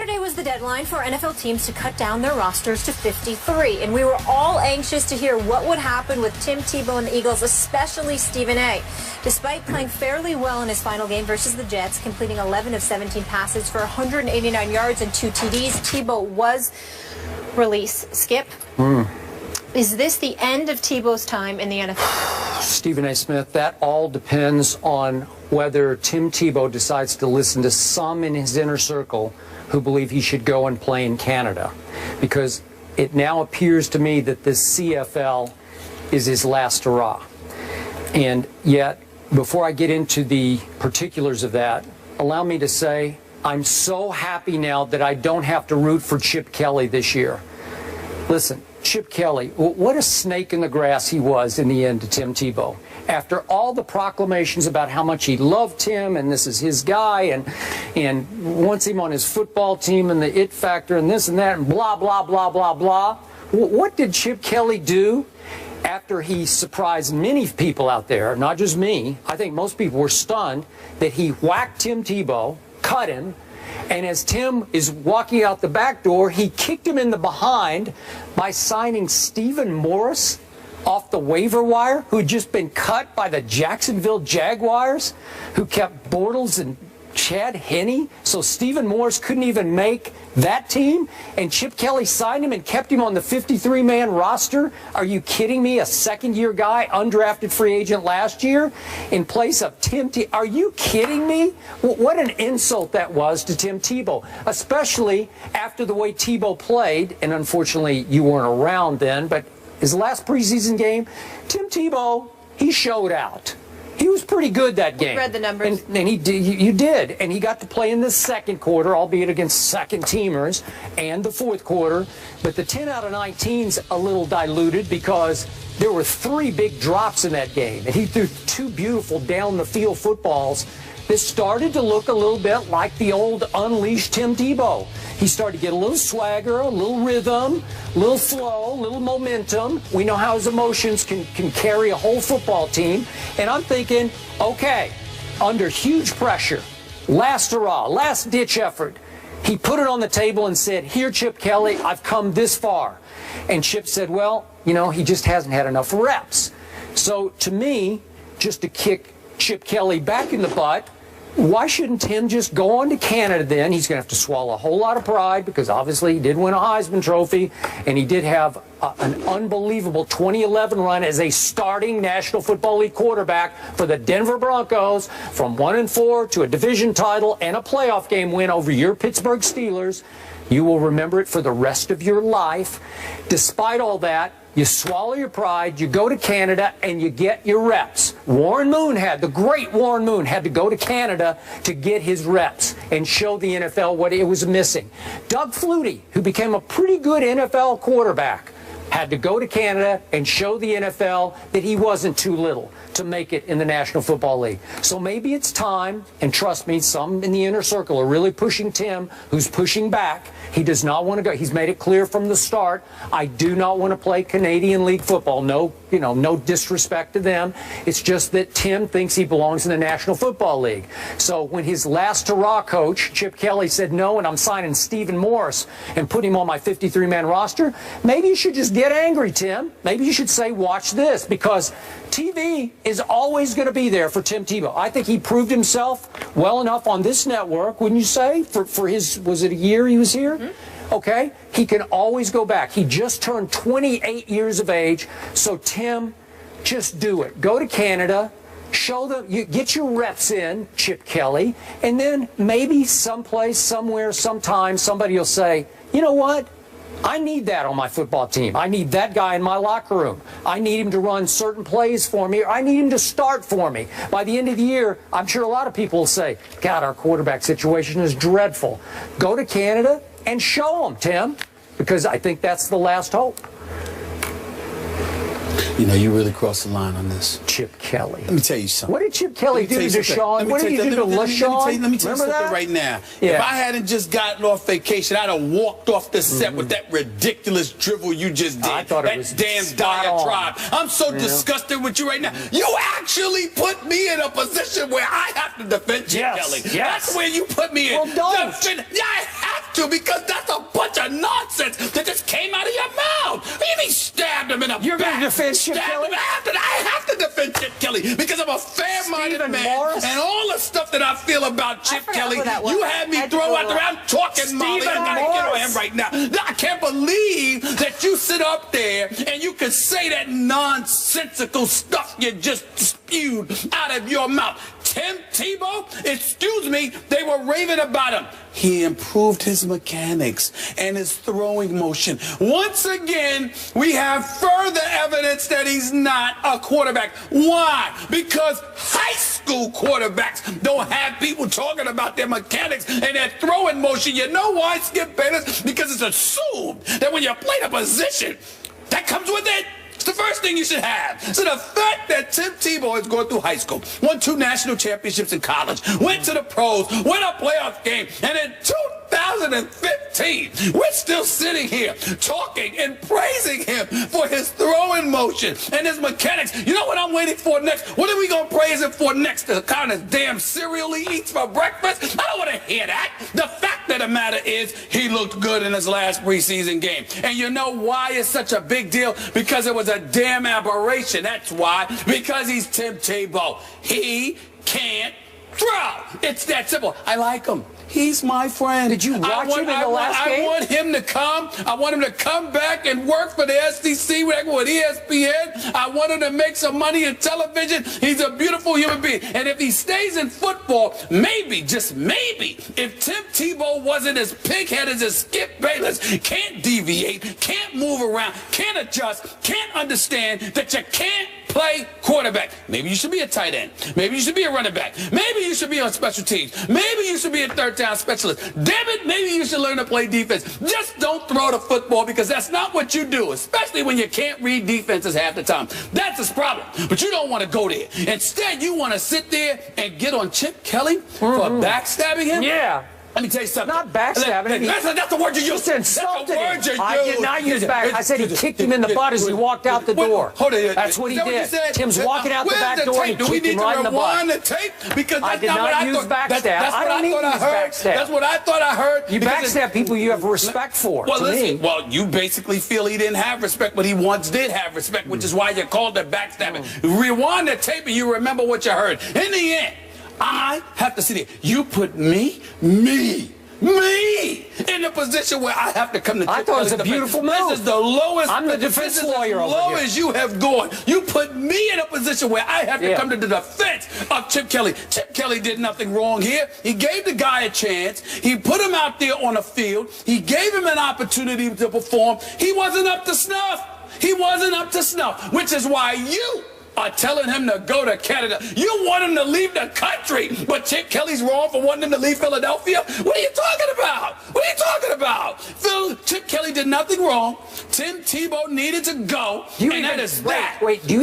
Saturday was the deadline for NFL teams to cut down their rosters to 53, and we were all anxious to hear what would happen with Tim Tebow and the Eagles, especially Stephen A. Despite playing fairly well in his final game versus the Jets, completing 11 of 17 passes for 189 yards and 2 TDs, Tebow was released. Skip, is this the end of Tebow's time in the NFL? Stephen A. Smith, that all depends on whether Tim Tebow decides to listen to some in his inner circle who believe he should go and play in Canada. Because it now appears to me that this CFL is his last hurrah. And yet, before I get into the particulars of that, allow me to say I'm so happy now that I don't have to root for Chip Kelly this year. Listen, Chip Kelly, what a snake in the grass he was in the end to Tim Tebow. After all the proclamations about how much he loved him and this is his guy and wants him on his football team and the it factor and this and that and blah, blah, blah, blah, blah. What did Chip Kelly do after he surprised many people out there, not just me? I think most people were stunned that he whacked Tim Tebow, cut him, and as Tim is walking out the back door, he kicked him in the behind by signing Stephen Morris off the waiver wire, who had just been cut by the Jacksonville Jaguars, who kept Bortles and Chad Henne. So Stephen Morris couldn't even make that team, and Chip Kelly signed him and kept him on the 53-man roster. Are you kidding me? A second-year guy, undrafted free agent last year, in place of Tim Tebow. Are you kidding me? What an insult that was to Tim Tebow, especially after the way Tebow played. And unfortunately, you weren't around then, but his last preseason game, Tim Tebow, he showed out. He was pretty good that game. Read the numbers. And he did, you did. And he got to play in the second quarter, albeit against second-teamers, and the fourth quarter. But the 10 out of 19's a little diluted because there were 3 big drops in that game. And he threw 2 beautiful down-the-field footballs that started to look a little bit like the old unleashed Tim Tebow. He started to get a little swagger, a little rhythm, a little flow, a little momentum. We know how his emotions can carry a whole football team. And I'm thinking, okay, under huge pressure, last hurrah, last-ditch effort, he put it on the table and said, here, Chip Kelly, I've come this far. And Chip said, well, you know, he just hasn't had enough reps. So to me, just to kick Chip Kelly back in the butt, why shouldn't Tim just go on to Canada then? He's going to have to swallow a whole lot of pride because obviously he did win a Heisman Trophy and he did have an unbelievable 2011 run as a starting National Football League quarterback for the Denver Broncos, from 1-4 to a division title and a playoff game win over your Pittsburgh Steelers. You will remember it for the rest of your life. Despite all that, you swallow your pride, you go to Canada, and you get your reps. The great Warren Moon had to go to Canada to get his reps and show the NFL what it was missing. Doug Flutie, who became a pretty good NFL quarterback, had to go to Canada and show the NFL that he wasn't too little to make it in the National Football League. So maybe it's time, and trust me, some in the inner circle are really pushing Tim, who's pushing back. He does not want to go. He's made it clear from the start, I do not want to play Canadian League football. No, no disrespect to them. It's just that Tim thinks he belongs in the National Football League. So when his last hurrah coach, Chip Kelly, said no, and I'm signing Stephen Morris and put him on my 53-man roster, maybe you should just get angry, Tim. Maybe you should say, watch this, because TV is always going to be there for Tim Tebow. I think he proved himself well enough on this network, wouldn't you say, for his, was it a year he was here? Okay, he can always go back. He just turned 28 years of age, so Tim, just do it. Go to Canada, show them, get your reps in, Chip Kelly, and then maybe someplace, somewhere, sometime, somebody will say, you know what? I need that on my football team. I need that guy in my locker room. I need him to run certain plays for me. Or I need him to start for me. By the end of the year, I'm sure a lot of people will say, God, our quarterback situation is dreadful. Go to Canada and show them, Tim, because I think that's the last hope. You know, you really crossed the line on this. Chip Kelly. Let me tell you something. What did Chip Kelly do to Deshaun? What did he do to LaShawn? Let me tell you something right now. Yeah. If I hadn't just gotten off vacation, I'd have walked off the set with that ridiculous drivel you just did. I thought it was damn diatribe. I'm so disgusted with you right now. You actually put me in a position where I have to defend Chip Kelly. Yes. That's where you put me in. Well, don't. I have to to because that's a bunch of nonsense that just came out of your mouth. What do you mean stabbed him in the You're back? going to defend Chip Kelly? I have to defend Chip Kelly because I'm a fair-minded man. Morris? And all the stuff that I feel about Chip Kelly, you had me throw out there. I'm talking, Molly. I gotta get on him right now. I can't believe that you sit up there and you can say that nonsensical stuff you just spewed out of your mouth. Tim Tebow, excuse me, they were raving about him. He improved his mechanics and his throwing motion. Once again, we have further evidence that he's not a quarterback. Why? Because high school quarterbacks don't have people talking about their mechanics and their throwing motion. You know why, Skip Bayless? Because it's assumed that when you play the position, that comes with it. It's the first thing you should have. So the fact that Tim Tebow is going through high school, won 2 national championships in college, went to the pros, won a playoff game, and in 2015, we're still sitting here talking and praising him for his throwing motion and his mechanics. You know what I'm waiting for next? What are we going to praise him for next? The kind of damn cereal he eats for breakfast? I don't want to hear that. The fact of the matter is he looked good in his last preseason game. And you know why it's such a big deal? Because it was a damn aberration. That's why. Because he's Tim Tebow. He can't throw. It's that simple. I like him. He's my friend. Did you watch him in the last game? I want him to come. I want him to come back and work for the SEC with ESPN. I want him to make some money in television. He's a beautiful human being. And if he stays in football, maybe, just maybe, if Tim Tebow wasn't as pig-headed as Skip Bayless, can't deviate, can't move around, can't adjust, can't understand that you can't play quarterback. Maybe you should be a tight end. Maybe you should be a running back. Maybe you should be on special teams. Maybe you should be a third down specialist. Damn it, maybe you should learn to play defense. Just don't throw the football because that's not what you do, especially when you can't read defenses half the time. That's his problem. But you don't want to go there. Instead, you want to sit there and get on Chip Kelly for backstabbing him? Yeah. Let me tell you something. Not backstabbing. That's the word you used. That's the word you used. I did not use back. I said he kicked him in the butt as he walked out the door. Hold it. That's what he did. Tim's walking out the back door and he kicked him right in the butt. Do we need to rewind the tape? Because I did not use backstab. I don't need to use backstab. That's what I thought I heard. You backstab people you have respect for. Well, listen. Well, you basically feel he didn't have respect, but he once did have respect, which is why you called it backstabbing. Rewind the tape and you remember what you heard. In the end, I have to sit here. You put me in a position where I have to come to. I thought it was a beautiful move. This is the lowest. I'm the defense lawyer over here. As low as you have gone. You put me in a position where I have to come to the defense of Chip Kelly. Chip Kelly did nothing wrong here. He gave the guy a chance. He put him out there on the field. He gave him an opportunity to perform. He wasn't up to snuff. He wasn't up to snuff, which is why you are telling him to go to Canada. You want him to leave the country, but Chip Kelly's wrong for wanting him to leave Philadelphia? What are you talking about? What are you talking about? Chip Kelly did nothing wrong. Tim Tebow needed to go, that is that. Wait, do you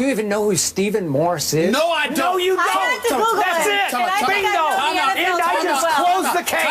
even know who Stephen Morris is? No, I don't. No, you don't. That's it. Bingo. I just closed the case.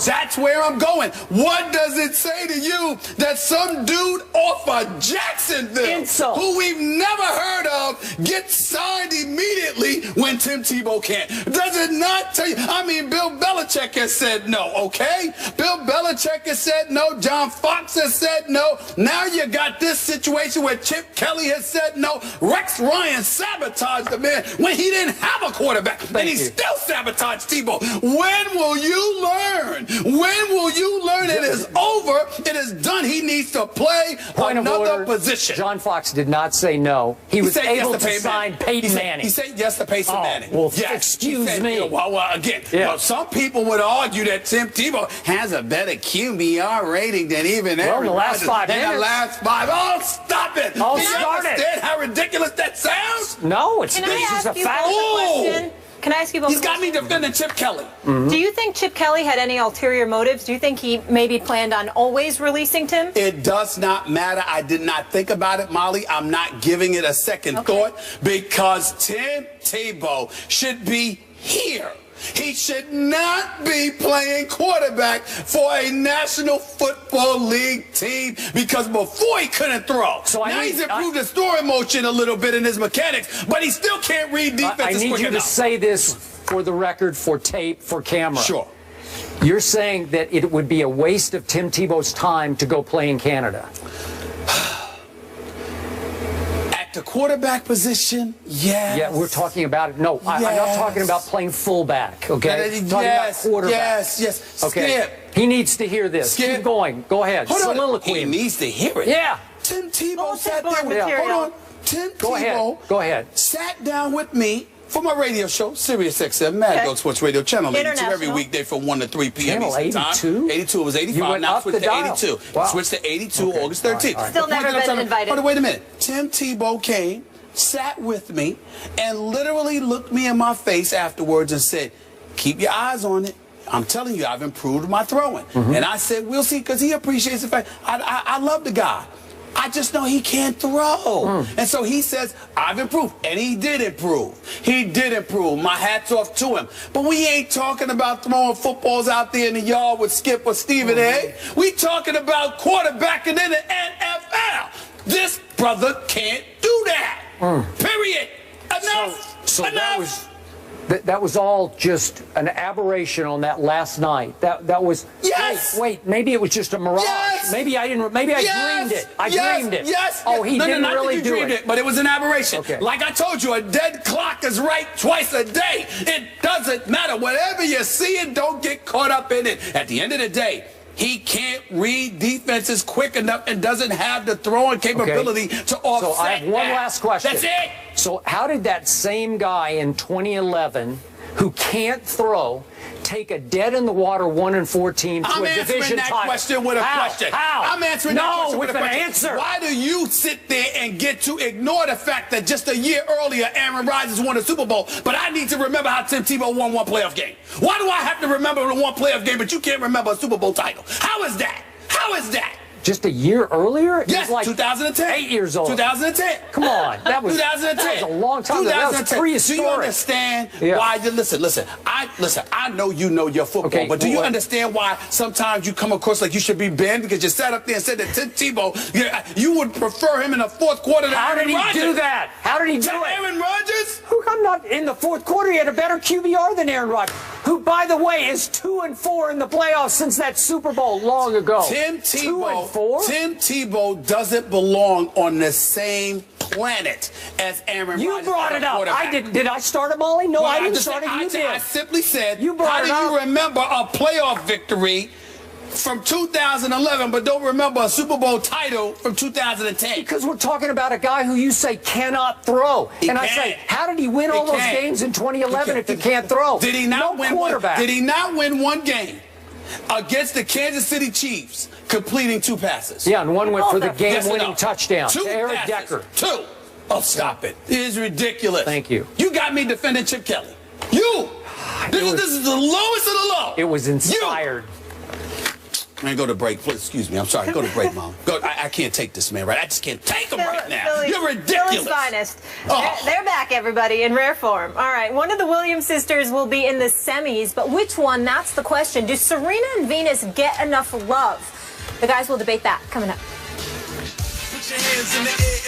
That's where I'm going. What does it say to you that some dude off of Jacksonville, who we've never heard of, gets signed immediately when Tim Tebow can't? Does it not tell you? I mean, Bill Belichick has said no, okay? Bill Belichick has said no. John Fox has said no. Now you got this situation where Chip Kelly has said no. Rex Ryan sabotaged the man when he didn't have a quarterback. And he still sabotaged Tebow. When will you learn? When will you learn it is over? It is done. He needs to play another position. John Fox did not say no. He was able to sign Peyton Manning. He said yes to Peyton Manning. Well, excuse me. Well, some people would argue that Tim Tebow has a better QBR rating than even in the last 5 minutes. In the last 5. Oh, stop it. Oh, Do you understand how ridiculous that sounds? No, it's just a fact. Oh. Can I ask you both? He's got me defending Chip Kelly. Do you think Chip Kelly had any ulterior motives? Do you think he maybe planned on always releasing Tim? It does not matter. I did not think about it, Molly. I'm not giving it a second thought because Tim Tebow should be here. He should not be playing quarterback for a National Football League team because before he couldn't throw. So now he's improved his throwing motion a little bit in his mechanics, but he still can't read defenses quick enough. I need you to say this for the record, for tape, for camera. Sure. You're saying that it would be a waste of Tim Tebow's time to go play in Canada? At the quarterback position, yes. Yeah, we're talking about it. No, yes. I'm not talking about playing fullback, okay? Talking about quarterback. Yes. Okay. Skip. He needs to hear this. Skip. Keep going. Go ahead. Soliloquy. He needs to hear it. Yeah. Tim Tebow sat down with me. Hold on. Tim Tebow Go ahead. Sat down with me for my radio show, Sirius XM, Mad Dog Sports Radio, Channel 82, every weekday from 1 to 3 p.m. Channel Eastern 82? Time. 82, it was 85, now switched to 82. Wow. Switched to 82 August 13th. All right. Still never been invited. Hold on, wait a minute. Tim Tebow came, sat with me, and literally looked me in my face afterwards and said, keep your eyes on it. I'm telling you, I've improved my throwing. And I said, we'll see, because he appreciates the fact. I love the guy. I just know he can't throw. And so he says, I've improved. And he did improve. He did improve. My hat's off to him. But we ain't talking about throwing footballs out there in the yard with Skip or Stephen A. We talking about quarterbacking in the NFL. This brother can't do that. Period. Enough. So Enough. that was all just an aberration on that last night. That was. Yes. Wait. Maybe it was just a mirage. Yes. Maybe I didn't. Maybe I dreamed it. I dreamed it. Yes. Oh, he didn't not really that you do dreamed it. But it was an aberration. Okay. Like I told you, a dead clock is right twice a day. It doesn't matter. Whatever you see, it don't get caught up in it. At the end of the day, he can't read defenses quick enough and doesn't have the throwing capability to offset. So I have one last question. That's it. So how did that same guy in 2011 who can't throw take a dead-in-the-water 1-4 team to a division title? I'm answering that question with a question. How? I'm answering that question with a question. Answer. Why do you sit there and get to ignore the fact that just a year earlier, Aaron Rodgers won a Super Bowl, but I need to remember how Tim Tebow won one playoff game? Why do I have to remember the one playoff game, but you can't remember a Super Bowl title? How is that? How is that? Just a year earlier? Yes, like 2010. 8 years old. 2010. Come on. That was 2010. That was a long time ago. That was prehistoric. Do you understand why? Listen. I know you know your football, Okay, but do you understand why sometimes you come across like you should be banned because you sat up there and said that Tim Tebow, you would prefer him in the fourth quarter than Aaron Rodgers? How did he do that? How did he do it? Aaron Rodgers? I'm not in the fourth quarter. He had a better QBR than Aaron Rodgers, who, by the way, is 2-4 in the playoffs since that Super Bowl long ago. Tim Tebow. 2-4. Tim Tebow doesn't belong on the same planet as Aaron Rodgers. You brought it up. I didn't. Did I start it, Molly? No, I didn't start it. You did. I simply said, you brought how do you remember a playoff victory from 2011, but don't remember a Super Bowl title from 2010? Because we're talking about a guy who you say cannot throw. I say, how did he win all those games in 2011 if he can't throw? Did he not win quarterback? Did he not win one game against the Kansas City Chiefs, completing 2 passes? Yeah, and one went for the game-winning touchdown 2 to Eric passes. Decker. 2. Oh, stop it. It is ridiculous. Thank you. You got me defending Chip Kelly. You. This is the lowest of the low. It was inspired. Man, go to break, please. Excuse me. I'm sorry. Go to break, Mom. I can't take this, man. Right? I just can't take him right now. You're ridiculous. Philly's finest. They're back, everybody, in rare form. All right, one of the Williams sisters will be in the semis, but which one? That's the question. Do Serena and Venus get enough love? The guys will debate that coming up. Put your hands in the air.